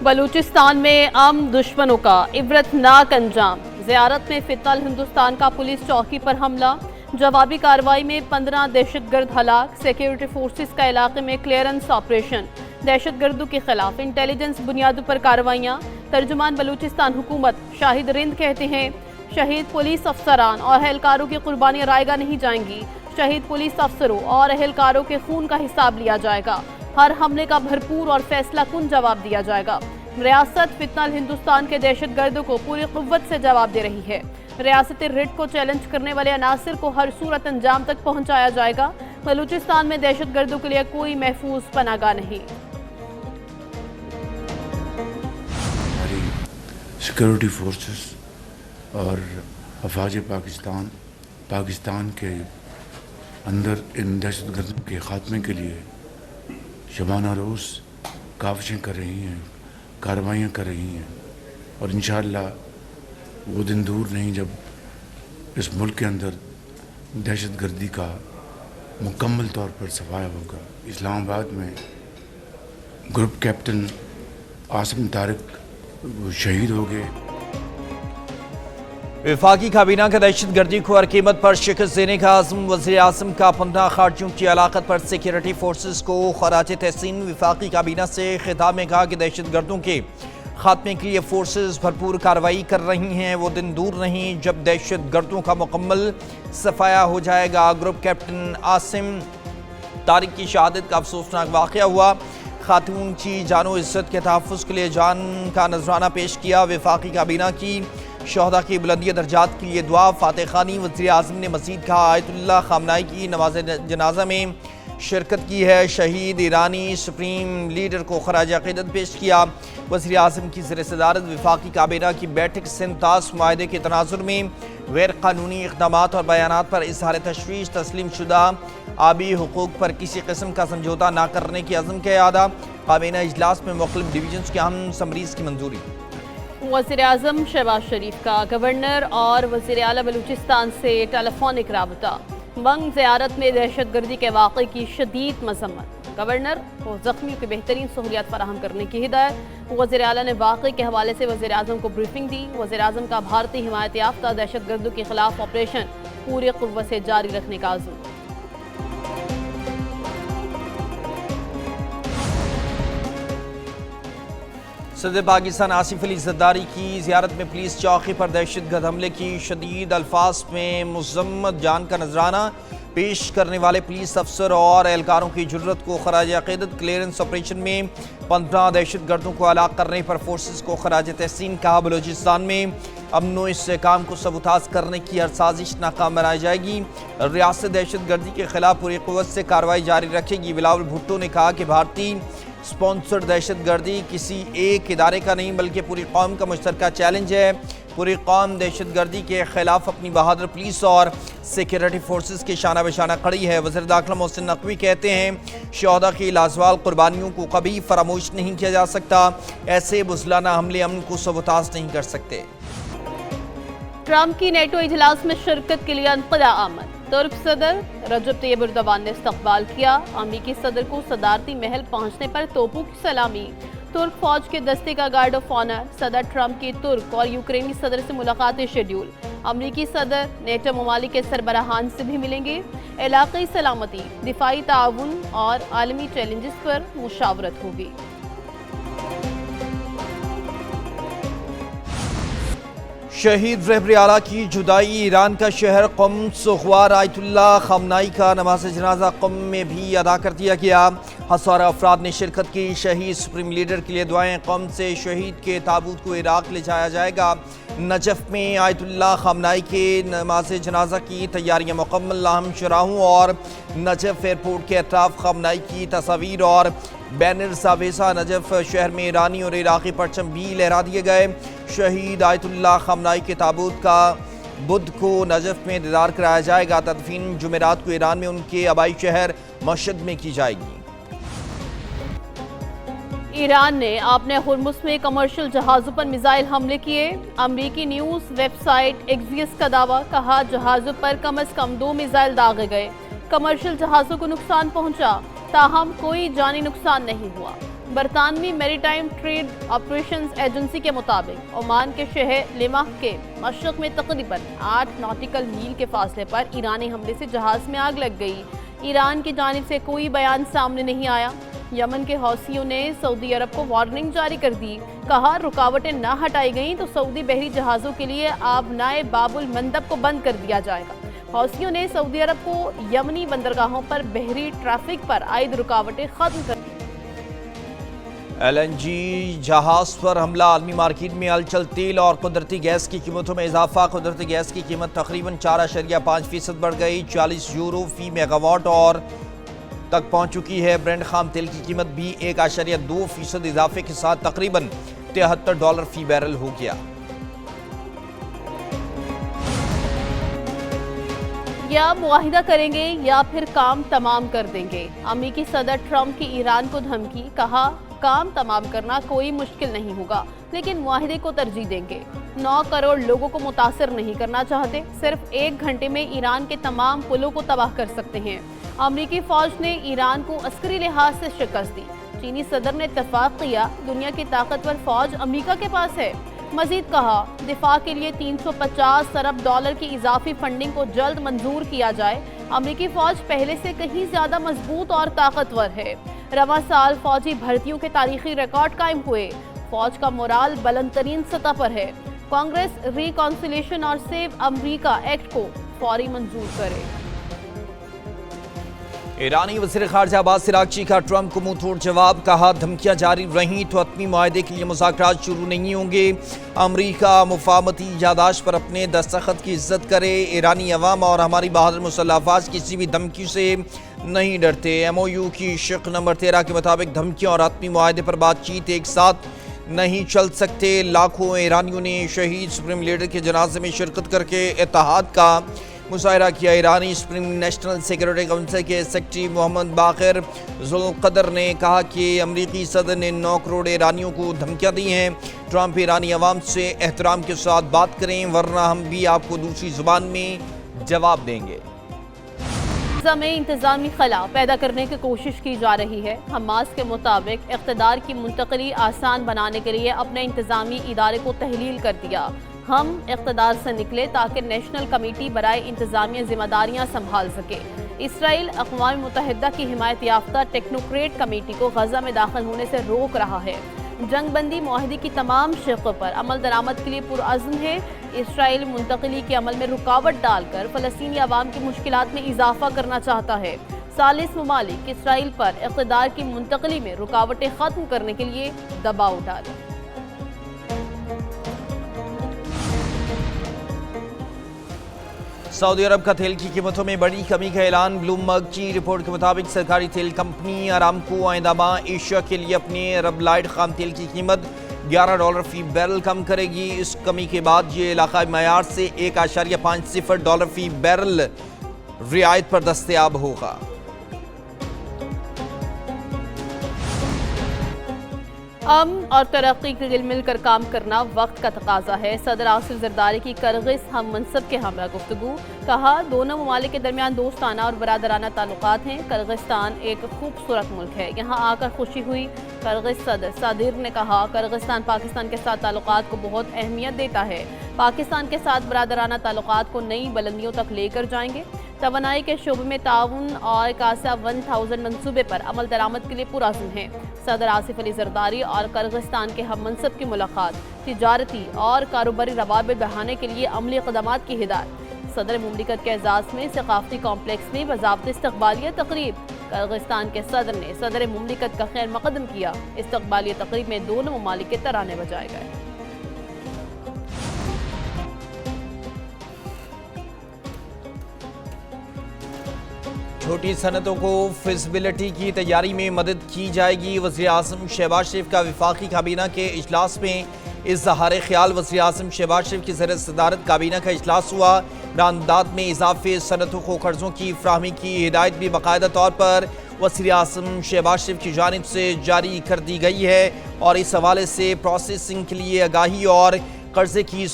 बलूचिस्तान में आम दुश्मनों का इबरतनाक अंजाम। ज़ियारत में फितनल हिंदुस्तान का पुलिस चौकी पर हमला। जवाबी कार्रवाई में 15 दहशतगर्द हलाक। सिक्योरिटी फोर्सेस का इलाके में क्लियरेंस ऑपरेशन। दहशतगर्दों के खिलाफ इंटेलिजेंस बुनियादों पर कार्रवाइयाँ। तर्जुमान बलूचिस्तान हुकूमत शाहिद रिंद कहते हैं, शहीद पुलिस अफसरान और अहलकारों की कुर्बानियाँ रायगा नहीं जाएंगी। शहीद पुलिस अफसरों और अहलकारों के खून का हिसाब लिया जाएगा। हर हमले का भरपूर और फैसला कुन जवाब दिया जाएगा। रियासत फितनल हिंदुस्तान के दहशतगर्दों को पूरी कुव्वत से जवाब दे रही है। रियासत रिट को चैलेंज करने वाले अनासिर को हर सूरत अंजाम तक पहुंचाया जाएगा। बलूचिस्तान में दहशतगर्दों के लिए कोई महफूज पनाहगाह नहीं। हमारी सिक्योरिटी फोर्सेस और अफवाज पाकिस्तान के अंदर इन दहशतगर्दों के ख़ात्मे के लिए शबाना रोज़ काविशें कर रही हैं, कार्रवाइयाँ कर रही हैं और इंशाअल्लाह वो दिन दूर नहीं जब इस मुल्क के अंदर दहशतगर्दी का मुकम्मल तौर पर सफाया होगा। इस्लामाबाद में ग्रुप कैप्टन आसिम तारिक वो शहीद हो गए। वफाकी काबीना का दहशतगर्दी को हर कीमत पर शिकस्त देने का आज़म। वज़ीर आज़म का 15 खारजियों की हलाकत पर सिक्योरिटी फोर्सेस को खराज तहसीन। वफाकी काबीना से खिताब में कहा कि दहशतगर्दों के खात्मे के लिए फोर्सेस भरपूर कार्रवाई कर रही हैं। वो दिन दूर नहीं जब दहशतगर्दों का मुकम्मल सफाया हो जाएगा। ग्रुप कैप्टन आसिम तारिक की शहादत का अफसोसनाक वाक़या हुआ। खातून की जानो इज्जत के तहफ़्फ़ुज़ के लिए जान का नजराना पेश किया। वफाकी काबीना की शहदा की बुलंदी दर्जात के लिए दुआ। फातह खानी। वज़ीर आज़म ने मज़ीद कहा, आयतुल्लाह ख़ामनाई की नमाज जनाजा में शिरकत की है। शहीद ईरानी सुप्रीम लीडर को खराज अक़ीदत पेश किया। वज़ीर आज़म की ज़ेर सदारत वफाकी काबीना की बैठक सिंतास माहदे के तनाजुर में गैर कानूनी इक़दामात और बयानात पर इज़हार तशवीश। तस्लीम शुदा आबी हुकूक़ पर किसी किस्म का समझौता न करने की अज़म का इरादा। काबीना इजलास में मुख्तलिफ डिवीजन्स के अहम समरीज़ की मंजूरी। वज़ीर आज़म शहबाज शरीफ का गवर्नर और वज़ीर आला बलूचिस्तान से टेलीफोनिक राबता। वंग ज़ियारत में दहशतगर्दी के वाक़े की शदीद मज़म्मत। गवर्नर को ज़ख्मियों की बेहतरीन सहूलियात फराहम करने की हिदायत। वज़ीर आला ने वाक़े के हवाले से वज़ीर आज़म को ब्रीफिंग दी। वज़ीर आज़म का भारतीय हिमायत याफ्ता दहशतगर्दों के खिलाफ ऑपरेशन पूरी क़ुव्वत से जारी रखने का आज़म। सदर पाकिस्तान आसिफ अली ज़रदारी की ज़ियारत में पुलिस चौकी पर दहशतगर्द हमले की शदीद अल्फाज में मुज़म्मत जान का नजराना पेश करने वाले पुलिस अफसर और एहलकारों की जुर्रत को खराज अक़ीदत। क्लियरेंस ऑपरेशन में 15 दहशतगर्दों को हलाक करने पर फोर्सेस को खराज तहसीन कहा। बलूचिस्तान में अमनो इस्तेहकाम को सबूताज करने की हर साजिश नाकाम बनाई जाएगी। रियासत दहशतगर्दी के खिलाफ पूरी क़ुव्वत से कार्रवाई जारी रखेगी। बिलावल भुट्टो ने कहा कि भारतीय स्पॉन्सर्ड दहशतगर्दी किसी एक इदारे का नहीं बल्कि पूरी कौम का मुश्तरका चैलेंज है। पूरी कौम दहशतगर्दी के खिलाफ अपनी बहादुर पुलिस और सिक्योरिटी फोर्सेस के शाना बशाना खड़ी है। वज़ीर दाखिला मोहसिन नकवी कहते हैं, शहदा की लाजवाल कुर्बानियों को कभी फरामोश नहीं किया जा सकता। ऐसे बुज़लाना हमले अमन को सबूताज नहीं कर सकते। ट्रंप की नेटो इजलास में शिरकत के लिए अनक़दा आमद। तुर्क सदर रजब तैयब एर्दोगान ने इस्तक़बाल किया। अमरीकी सदर को सदारती महल पहुंचने पर तोपों की सलामी। तुर्क फौज के दस्ते का गार्ड ऑफ ऑनर। सदर ट्रंप की तुर्क और यूक्रेनी सदर से मुलाकातें शेड्यूल। अमरीकी सदर नेटो ममालिक के सरबराहान से भी मिलेंगे। इलाक़ाई सलामती, दिफाई ताउन और आलमी चैलेंजेस पर मुशावरत होगी। शहीद रहबर आला की जुदाई। ईरान का शहर क़ुम सुख़वार आयतुल्लाह ख़ामनाई का नमाज जनाजा क़ुम में भी अदा कर दिया गया। हज़ारों अफराद ने शिरकत की। शहीद सुप्रीम लीडर के लिए दुआएं। क़ुम से शहीद के ताबूत को इराक़ ले जाया जाएगा। नजफ़ में आयतुल्लाह ख़ामनाई के नमाज जनाजा की तैयारियाँ मुकम्मल। अहम शराहों और नजफ़ एयरपोर्ट के अतराफ़ ख़ामनाई की तस्वीर और बैनर सावेसा। नजफ़ शहर में ईरानी और इराक़ी परचम भी लहरा दिए गए। शहीद आयतुल्लाह ख़ामनाई के ताबूत का बुध को नजफ़ में दीदार कराया जाएगा। तदफीन जुमेरात को ईरान में उनके आबाई शहर मशहद में की जाएगी। ईरान ने अपने हुर्मुज़ में कमर्शियल जहाज़ों पर मिसाइल हमले किए। अमरीकी न्यूज़ वेबसाइट एक्सियस का दावा। कहा, जहाज़ों पर कम से कम 2 मिसाइल दागे गए। कमर्शियल जहाज़ों को नुकसान पहुंचा। ताहम कोई जानी नुकसान नहीं हुआ। बरतानवी मैरीटाइम ट्रेड ऑपरेशंस एजेंसी के मुताबिक ओमान के शहर लिमाह के मशरक में तकरीबन 8 नॉटिकल मील के फासले पर ईरानी हमले से जहाज में आग लग गई। ईरान की जानिब से कोई बयान सामने नहीं आया। यमन के हौसियों ने सऊदी अरब को वार्निंग जारी कर दी। कहा रुकावटें न हटाई गईं तो सऊदी बहरी जहाज़ों के लिए आबनाए बाबुल मंदब को बंद कर दिया जाएगा। हौसियों ने सऊदी अरब को यमनी बंदरगाहों पर बहरी ट्रैफिक पर आयद रुकावटें खत्म कर दी। LNG जहाज पर हमला, आलमी मार्केट में हलचल, तेल और कुदरती गैस की कीमतों में इजाफा। कुदरती गैस की कीमत तकरीबन 4.5% बढ़ गई, 40 यूरो फी मेगावाट और तक पहुंच चुकी है। ब्रेंट खाम तेल की कीमत भी 1.2% इजाफे के साथ तकरीबन $73 फी बैरल हो गया। या मुआहिदा करेंगे या फिर काम तमाम कर देंगे। अमेरिकी सदर ट्रंप की ईरान को धमकी। कहा काम तमाम करना कोई मुश्किल नहीं होगा, लेकिन मुआहिदे को तरजीह देंगे। 9 करोड़ लोगों को मुतासर नहीं करना चाहते, सिर्फ 1 घंटे में ईरान के तमाम पुलों को तबाह कर सकते हैं। अमेरिकी फौज ने ईरान को अस्करी लिहाज से शिकस्त दी। चीनी सदर ने इत्तफाक किया, दुनिया की ताकतवर फौज अमेरिका के पास है। मजीद कहा दिफा के लिए $350 अरब की इजाफी फंडिंग को जल्द मंजूर किया जाए। अमेरिकी फौज पहले से कहीं ज्यादा मजबूत और ताकतवर है। रवां साल फौजी भर्तियों के तारीखी रिकॉर्ड कायम हुए। फौज का मोराल बुलंद तरीन सतह पर है। कांग्रेस रिकॉन्सिलिएशन और सेव अमेरिका एक्ट को फौरी मंजूर करे। ईरानी वज़ीर ख़ारजा अब्बास अराग़ची का ट्रंप को मुंह तोड़ जवाब। कहा धमकियां जारी रहीं तो अतमी मुआहदे के लिए मुज़ाकरात शुरू नहीं होंगे। अमरीका मुफाहमती यादाश्त पर अपने दस्तखत की इज्जत करे। ईरानी अवाम और हमारी बहादुर मुसल्लह अफ़वाज किसी भी धमकी से नहीं डरते। MOU की शिक़ नंबर 13 के मुताबिक धमकियां और अतमी मुआहदे पर बातचीत एक साथ नहीं चल सकते। लाखों ईरानियों ने शहीद सुप्रीम लीडर के जनाजे में शिरकत करके इत्तेहाद का मुजाहरा किया। ईरानी सुप्रीम नेशनल सिक्योरिटी काउंसिल के सेक्रेटरी मोहम्मद बाक़िर ज़ुल्क़दर ने कहा कि अमरीकी सदर ने 9 करोड़ ईरानियों को धमकियां दी हैं। ट्रंप ईरानी अवाम से एहतराम के साथ बात करें, वरना हम भी आपको दूसरी ज़ुबान में जवाब देंगे। में इंतजामी खला पैदा करने की कोशिश की जा रही है। हमास के मुताबिक इक़्तिदार की मुंतक़ली आसान बनाने के लिए अपने इंतजामी इदारे को तहलील कर दिया। हम इक़्तिदार से निकले ताकि नेशनल कमेटी बराए इंतजामी जिम्मेदारियां संभाल सके। इसराइल अक़वाम मुत्तहिदा की हिमायत याफ्ता टेक्नोक्रेट कमेटी को गजा में दाखिल होने से रोक रहा है। जंग बंदी मुआहदे की तमाम शर्तों पर अमल दरामद के लिए पुरअज़्म है। इसराइल मुंतकली के अमल में रुकावट डालकर फ़लस्तीनी अवाम की मुश्किलात में इजाफा करना चाहता है। सालिस ममालिक इसराइल पर इक़्तिदार की मुंतकली में रुकावटें ख़त्म करने के लिए दबाव डालें। सऊदी अरब का तेल की कीमतों में बड़ी कमी का ऐलान। ब्लूमबर्ग की रिपोर्ट के मुताबिक सरकारी तेल कंपनी अरामको आइंदा माह एशिया के लिए अपने अरब लाइट खाम तेल की कीमत $11 फी बैरल कम करेगी। इस कमी के बाद ये इलाकाई मयार से $1.50 फी बैरल रियायत पर दस्तयाब होगा। अमन और तरक्की के लिए मिलकर काम करना वक्त का तकाजा है। सदर आसिफ जरदारी की किर्गिज़ हम मनसब के हमरा गुफ्तगू। कहा दोनों ममालिक के दरमियान दोस्ताना और बरादराना ताल्लुकात हैं। किर्गिस्तान एक खूबसूरत मुल्क है, यहाँ आकर खुशी हुई। किर्गिज़ सदर सादिर ने कहा किर्गिस्तान पाकिस्तान के साथ ताल्लुकात को बहुत अहमियत देता है। पाकिस्तान के साथ बरादराना ताल्लुकात को नई बुलंदियों तक लेकर जाएंगे। तवानाई के शोबे में ताउन और कासा 1000 मंसूबे पर अमल दरामद के लिए पुरअज़्म है। सदर आसिफ अली जरदारी और किर्गिस्तान के हम मनसब की मुलाकात तिजारती और कारोबारी रवाबित बढ़ाने के लिए अमली इक़दामात की हिदायत। सदर मुमलिकत के एजाज़ में सकाफ़ती कॉम्प्लेक्स में बाज़ाब्ता इस्तक़बालिया तक़रीब। किर्गिस्तान के सदर ने सदर मुमलिकत का खैर मक़दम किया। इस्तक़बालिया तक़रीब में दोनों ममालिक के तराने बजाए गए। छोटी सनतों को फिज़िबिलिटी की तैयारी में मदद की जाएगी। वज़ीर आज़म शहबाज शरीफ का वफाकी काबीना के इजलास में इज़हार ख्याल। वज़ीर आज़म शहबाज शरीफ की ज़रिए सदारत काबीना का इजलास हुआ। रामदाद में इजाफे, सनतों को कर्ज़ों की फ़राहमी की हिदायत भी बाकायदा तौर पर वज़ीर आज़म शहबाज शरीफ की जानिब से जारी कर दी गई है और इस हवाले से प्रोसेसिंग के लिए आगाही और कर्ज़े की